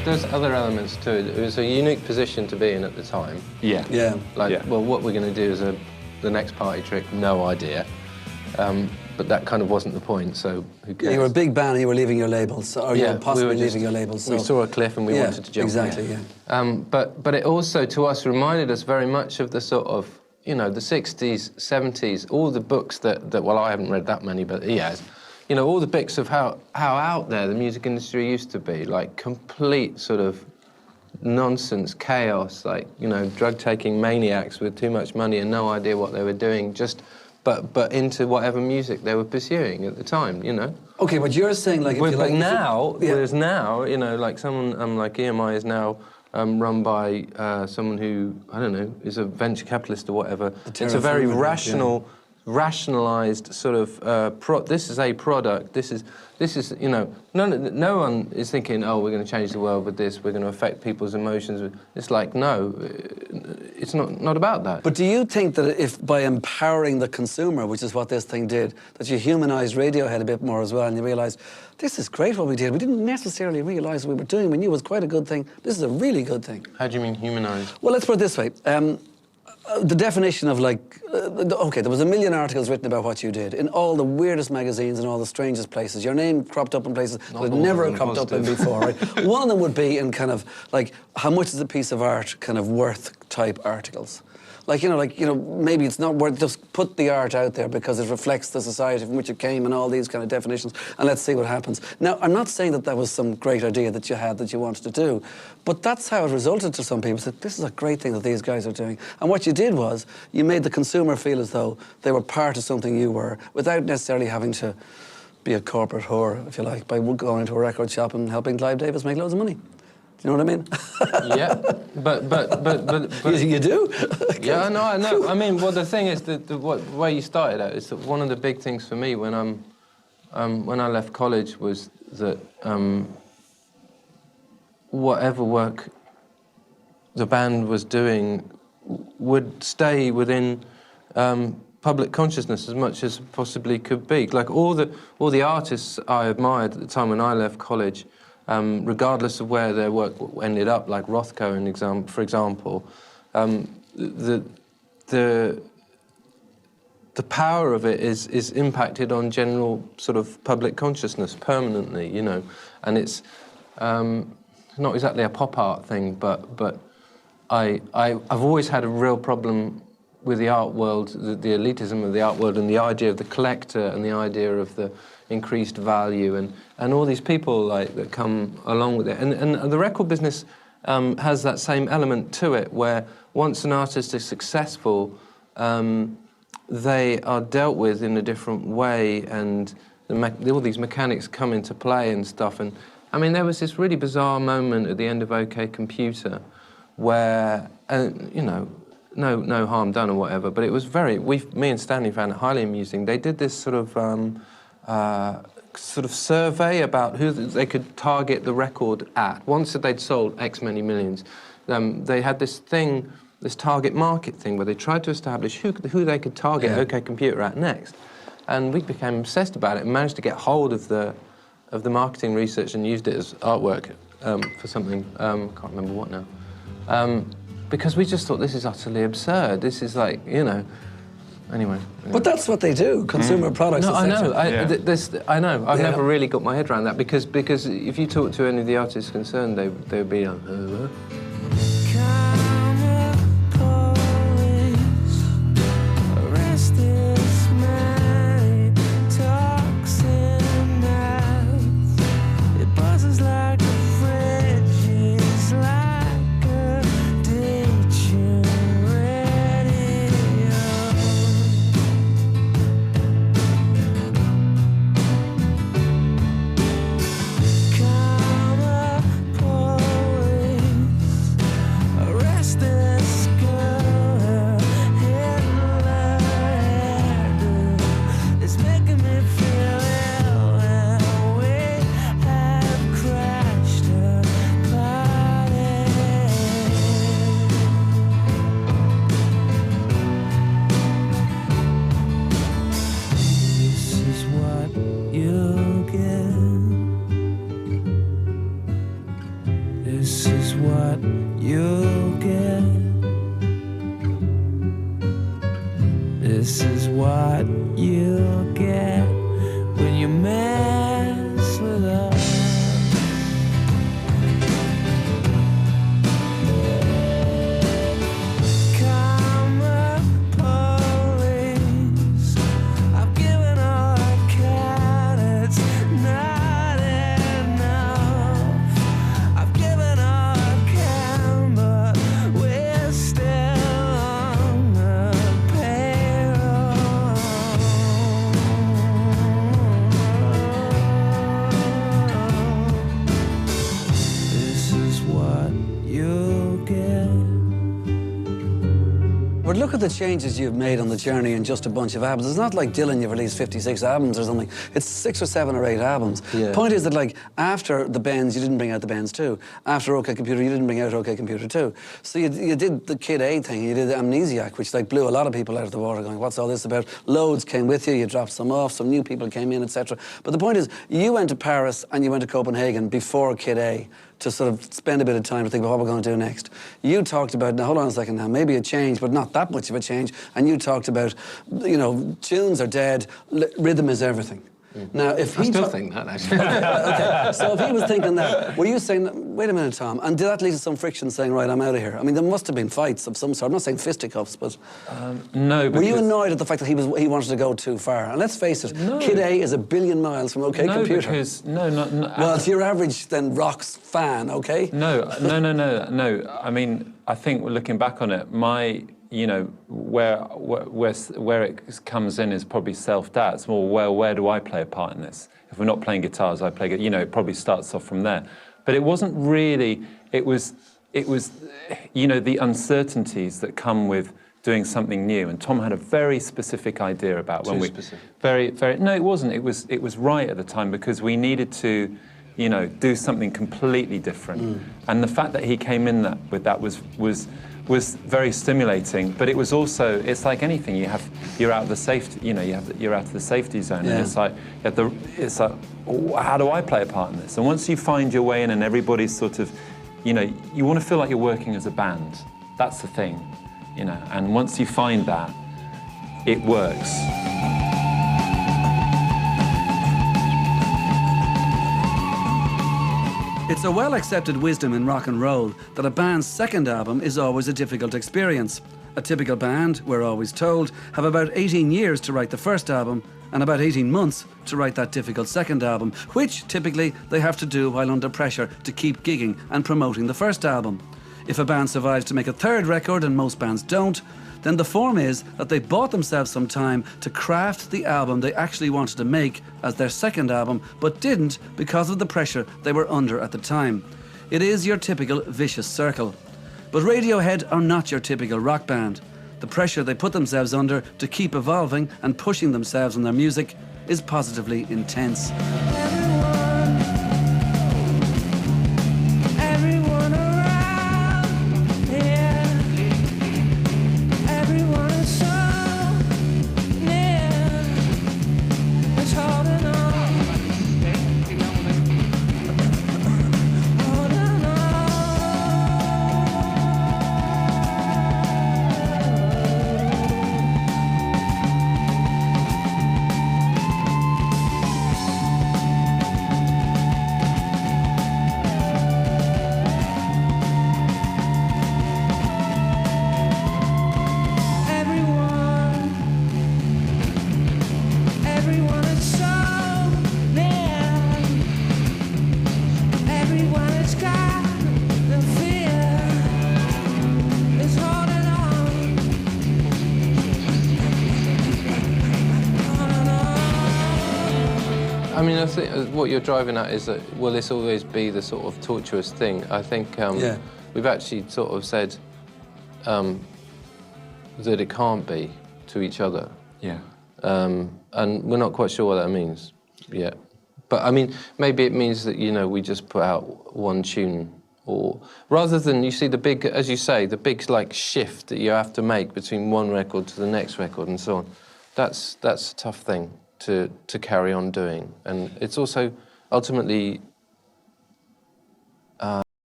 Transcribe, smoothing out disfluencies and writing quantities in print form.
there's other elements to it. It was a unique position to be in at the time. Yeah. Yeah. Like, well, what we're going to do is the next party trick, no idea. But that kind of wasn't the point, so who cares? Yeah, you were a big band and you were leaving your labels, or you were possibly leaving your labels. So. We saw a cliff and we wanted to jump. Exactly, yeah. But it also, to us, reminded us very much of the sort of, you know, the 60s, 70s, all the books that well, I haven't read that many, but he has. You know, all the bits of how out there the music industry used to be, like complete sort of nonsense, chaos, like, you know, drug-taking maniacs with too much money and no idea what they were doing, just... But into whatever music they were pursuing at the time, you know. Okay, but you're saying like... But now, whereas now, you know, like someone like EMI is now run by someone who, I don't know, is a venture capitalist or whatever. It's a very rationalised sort of, this is a product, this is, you know, no one is thinking, oh, we're going to change the world with this, we're going to affect people's emotions. It's like, no, it's not about that. But do you think that if by empowering the consumer, which is what this thing did, that you humanised Radiohead a bit more as well, and you realised, this is great what we did. We didn't necessarily realise what we were doing. We knew it was quite a good thing. This is a really good thing. How do you mean humanised? Well, let's put it this way. The definition of, like... OK, there was a million articles written about what you did in all the weirdest magazines and all the strangest places. Your name cropped up in places that it never cropped up in before, right? One of them would be in kind of, like, how much is a piece of art kind of worth type articles. Like, you know, maybe it's not worth, just put the art out there because it reflects the society from which it came and all these kind of definitions, and let's see what happens. Now, I'm not saying that that was some great idea that you had that you wanted to do, but that's how it resulted to some people. Said, this is a great thing that these guys are doing. And what you did was, you made the consumer feel as though they were part of something you were, without necessarily having to be a corporate whore, if you like, by going into a record shop and helping Clive Davis make loads of money. Do you know what I mean? Yeah, but you do? Yeah, I know. I mean, well, the thing is that the way you started out is that one of the big things for me when I left college was that whatever work the band was doing would stay within public consciousness as much as possibly could be. Like all the artists I admired at the time when I left college. Regardless of where their work ended up, like Rothko, for example, the power of it is impacted on general sort of public consciousness permanently, you know, and it's not exactly a pop art thing, but I've always had a real problem with the art world, the elitism of the art world, and the idea of the collector and the idea of the increased value and all these people like that come along with it. And the record business has that same element to it, where once an artist is successful, they are dealt with in a different way, and all these mechanics come into play and stuff. And I mean, there was this really bizarre moment at the end of OK Computer where, you know, no harm done or whatever, but it was me and Stanley found it highly amusing. They did this sort of survey about who they could target the record at. Once that they'd sold X many millions, they had this target market thing where they tried to establish who they could target OK Computer at next. And we became obsessed about it and managed to get hold of the marketing research and used it as artwork for something, can't remember what now. Because we just thought, this is utterly absurd. This is like, you know... Anyway. But that's what they do, consumer products. No, I know. I know. I've never really got my head around that because if you talk to any of the artists concerned, they would be like, This is what you'll get. This is what you'll get when you mess with us. But look at the changes you've made on the journey in just a bunch of albums. It's not like Dylan, you've released 56 albums or something. It's 6 or 7 or 8 albums. Yeah. Point is that, like, after the Bends, you didn't bring out the Bends 2. After OK Computer, you didn't bring out OK Computer 2. So you did the Kid A thing, you did the Amnesiac, which, like, blew a lot of people out of the water going, what's all this about? Loads came with you, you dropped some off, some new people came in, etc. But the point is, you went to Paris and you went to Copenhagen before Kid A to sort of spend a bit of time to think about what we're going to do next. You talked about, now hold on a second now, maybe a change, but not that much of a change, and you talked about, you know, tunes are dead, rhythm is everything. Now, if he I still think that, actually. Okay, so if he was thinking that, were you saying, wait a minute, Tom, and did that lead to some friction saying, right, I'm out of here? I mean, there must have been fights of some sort. I'm not saying fisticuffs, but... No, were you annoyed at the fact that he wanted to go too far? And let's face it, No. Kid A is a billion miles from OK Computer. Because, no. Well, it's your average, then, Rock's fan, OK? No. I mean, I think looking back on it, you know, where it comes in is probably self-doubt. It's more, well, where do I play a part in this? If we're not playing guitars, I play, you know, it probably starts off from there. But it wasn't really, it was, you know, the uncertainties that come with doing something new. And Tom had a very specific idea about when we... specific. Very, no, it wasn't. It was right at the time because we needed to, you know, do something completely different. And the fact that he came in with that was very stimulating, but it was also, it's like anything, you're out of the safety, you know, you're out of the safety zone, yeah. and it's like, how do I play a part in this? And once you find your way in and everybody's sort of, you know, you want to feel like you're working as a band. That's the thing, you know, and once you find that, it works. It's a well-accepted wisdom in rock and roll that a band's second album is always a difficult experience. A typical band, we're always told, have about 18 years to write the first album and about 18 months to write that difficult second album, which typically they have to do while under pressure to keep gigging and promoting the first album. If a band survives to make a third record, and most bands don't, then the form is that they bought themselves some time to craft the album they actually wanted to make as their second album, but didn't because of the pressure they were under at the time. It is your typical vicious circle. But Radiohead are not your typical rock band. The pressure they put themselves under to keep evolving and pushing themselves in their music is positively intense. I mean, I think what you're driving at is that, will this always be the sort of tortuous thing? I think we've actually sort of said that it can't be to each other. Yeah. And we're not quite sure what that means yet. But, I mean, maybe it means that, you know, we just put out one tune, or rather than, you see, the big, as you say, the big, like, shift that you have to make between one record to the next record and so on. That's a tough thing to carry on doing. And it's also ultimately